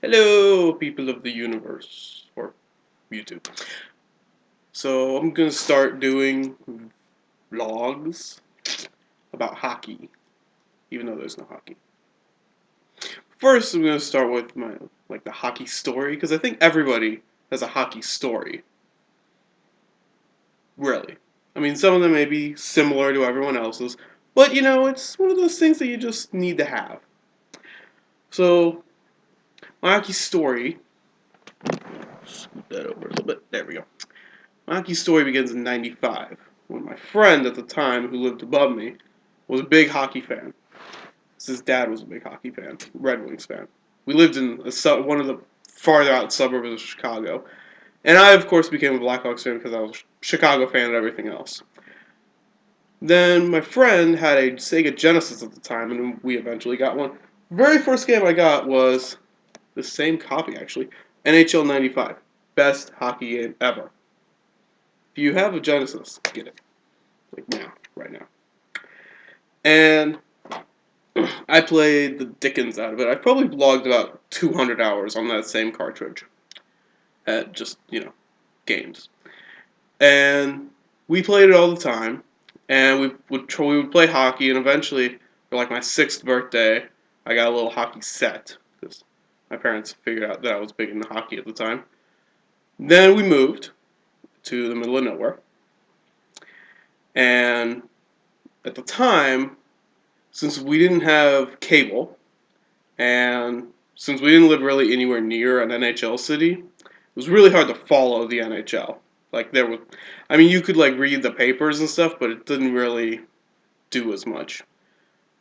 Hello, people of the universe, or YouTube. So I'm gonna start doing vlogs about hockey, even though there's no hockey. First, I'm gonna start with the hockey story because I think everybody has a hockey story. Really, I mean, some of them may be similar to everyone else's, but it's one of those things that you just need to have. So my hockey story. Scoot that over a little bit. There we go. My hockey story begins in '95 when my friend at the time, who lived above me, was a big hockey fan. His dad was a big hockey fan, Red Wings fan. We lived in one of the farther out suburbs of Chicago, and I, of course, became a Blackhawks fan because I was a Chicago fan and everything else. Then my friend had a Sega Genesis at the time, and we eventually got one. Very first game I got was the same copy, actually, NHL '95, best hockey game ever. If you have a Genesis, get it, like now, right now. And I played the dickens out of it. I probably logged about 200 hours on that same cartridge at just, games. And we played it all the time. And we would play hockey, and eventually, for like my 6th birthday, I got a little hockey set because my parents figured out that I was big into hockey at the time. Then we moved to the middle of nowhere, and at the time, since we didn't have cable, and since we didn't live really anywhere near an NHL city, it was really hard to follow the NHL. Like there was, I mean, you could like read the papers and stuff, but it didn't really do as much.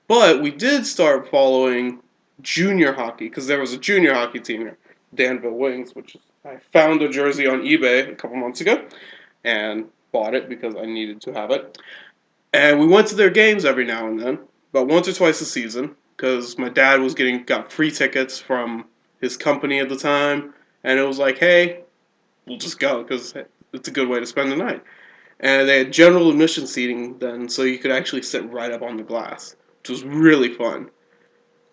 But we did start following junior hockey because there was a junior hockey team here, Danville Wings, which I found a jersey on eBay a couple months ago and bought it because I needed to have it. And we went to their games every now and then, about once or twice a season, because my dad got free tickets from his company at the time, and it was like, hey, we'll just go because it's a good way to spend the night. And they had general admission seating then, so you could actually sit right up on the glass, which was really fun.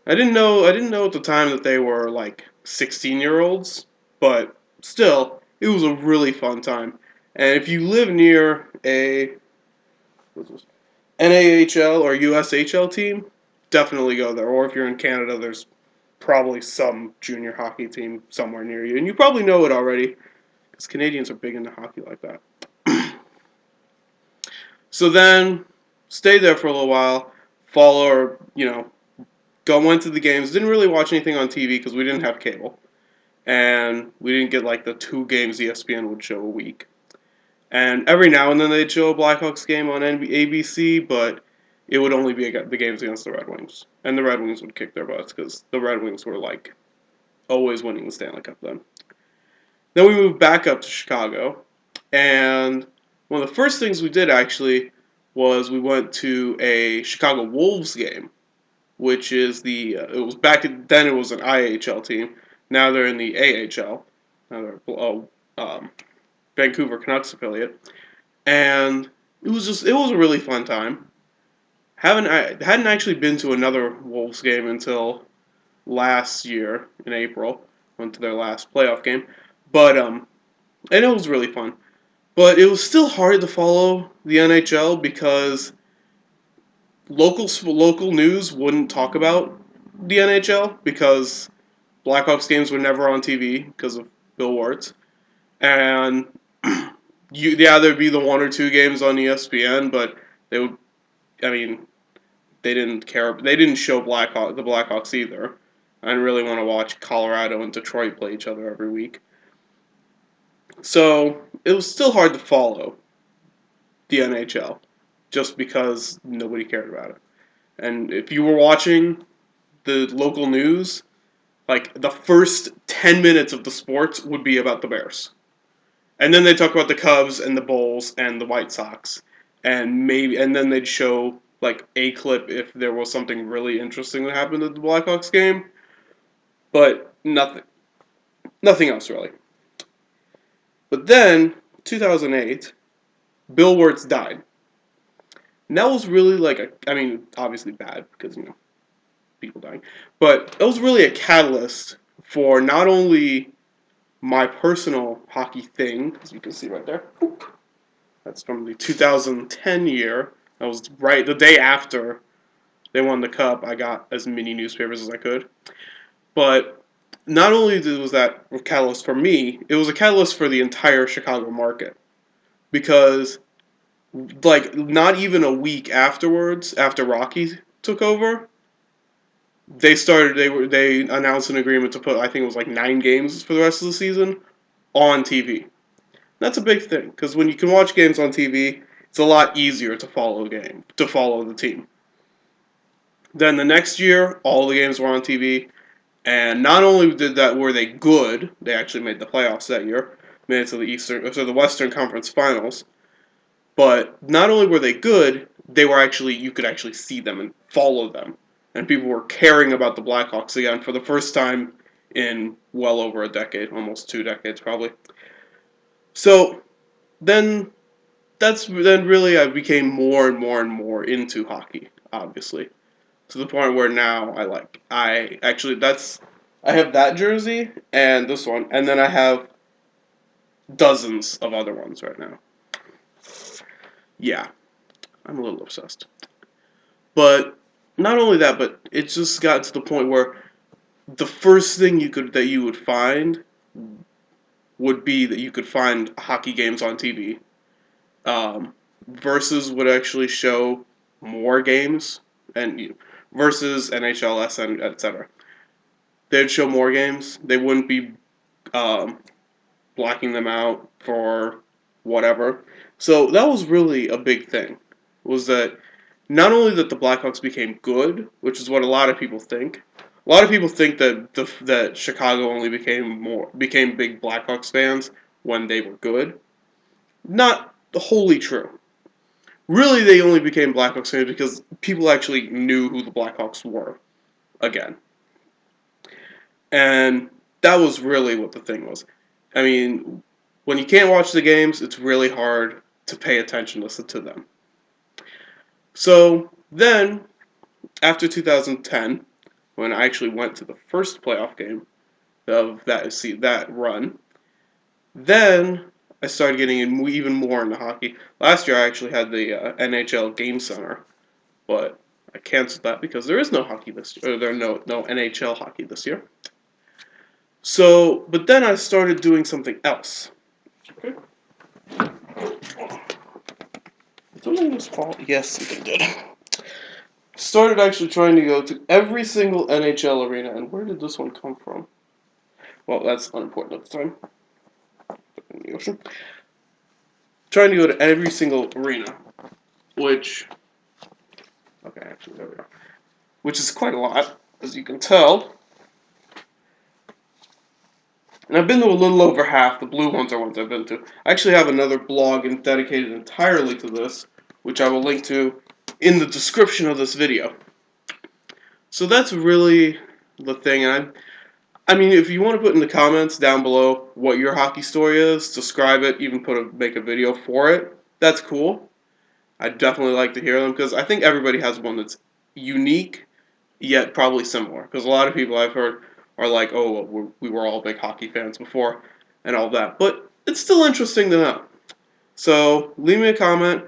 I didn't know at the time that they were like 16-year-olds, but still, it was a really fun time. And if you live near a NAHL or USHL team, definitely go there. Or if you're in Canada, there's probably some junior hockey team somewhere near you. And you probably know it already because Canadians are big into hockey like that. So then, stayed there for a little while, follow or, went to the games. Didn't really watch anything on TV because we didn't have cable. And we didn't get like the 2 games ESPN would show a week. And every now and then they'd show a Blackhawks game on ABC, but it would only be the games against the Red Wings, and the Red Wings would kick their butts because the Red Wings were like always winning the Stanley Cup then. Then we moved back up to Chicago, and one of the first things we did actually was we went to a Chicago Wolves game, which is it was then it was an IHL team. Now they're in the AHL. Now they're Vancouver Canucks affiliate, and it was a really fun time. I hadn't actually been to another Wolves game until last year in April. Went to their last playoff game, but and it was really fun. But it was still hard to follow the NHL because local news wouldn't talk about the NHL because Blackhawks games were never on TV because of Bill Wirtz, and there'd be the 1 or 2 games on ESPN, but they would. I mean, they didn't care. They didn't show the Blackhawks either. I didn't really want to watch Colorado and Detroit play each other every week. So it was still hard to follow the NHL just because nobody cared about it. And if you were watching the local news, like the first 10 minutes of the sports would be about the Bears. And then they talk about the Cubs and the Bulls and the White Sox. And then they'd show like a clip if there was something really interesting that happened at the Blackhawks game, but nothing else really. But then 2008, Bill Wirtz died. And that was really I mean, obviously bad because people dying, but it was really a catalyst for not only my personal hockey thing, as you can see right there. That's from the 2010 year. That was right the day after they won the cup. I got as many newspapers as I could. But not only was that a catalyst for me, it was a catalyst for the entire Chicago market. Because, like, not even a week afterwards, after Rocky took over, they announced an agreement to put, I think it was like 9 games for the rest of the season on TV. That's a big thing because when you can watch games on TV, it's a lot easier to follow the team. Then the next year, all the games were on TV, and not only were they good, they actually made the playoffs that year, made it to the Western Conference Finals. But not only were they good, you could actually see them and follow them, and people were caring about the Blackhawks again for the first time in well over a decade, almost 2 decades probably. So then then really I became more and more and more into hockey, obviously, to the point where now I have that jersey and this one, and then I have dozens of other ones right now. Yeah, I'm a little obsessed. But not only that, but it just got to the point where the first thing you would find would be that you could find hockey games on TV. Versus would actually show more games, and versus NHL, SN, etc. They'd show more games. They wouldn't be um, blocking them out for whatever. So that was really a big thing. Was that not only that the Blackhawks became good, which is what a lot of people think. A lot of people think that Chicago only became big Blackhawks fans when they were good. Not wholly true. Really, they only became Blackhawks fans because people actually knew who the Blackhawks were again. And that was really what the thing was. I mean, when you can't watch the games, it's really hard to pay attention to them. So then, after 2010, when I actually went to the first playoff game of that run, then I started getting even more into hockey. Last year, I actually had the NHL Game Center, but I canceled that because there is no hockey this year. Or there are no NHL hockey this year. So, but then I started doing something else. Okay. Did something just fall? Yes, something did. Started actually trying to go to every single NHL arena, and where did this one come from? Well, that's unimportant at the time. In the ocean. Trying to go to every single arena, which okay, actually there we go. Which is quite a lot, as you can tell. And I've been to a little over half. The blue ones are ones I've been to. I actually have another blog dedicated entirely to this, which I will link to in the description of this video. So that's really the thing. And I mean, if you want to put in the comments down below what your hockey story is, describe it, even make a video for it, that's cool. I'd definitely like to hear them because I think everybody has one that's unique, yet probably similar. Because a lot of people I've heard are like, oh, well, we were all big hockey fans before and all that. But it's still interesting to know. So leave me a comment.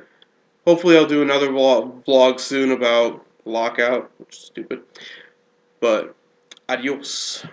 Hopefully I'll do another vlog soon about lockout, which is stupid. But adios.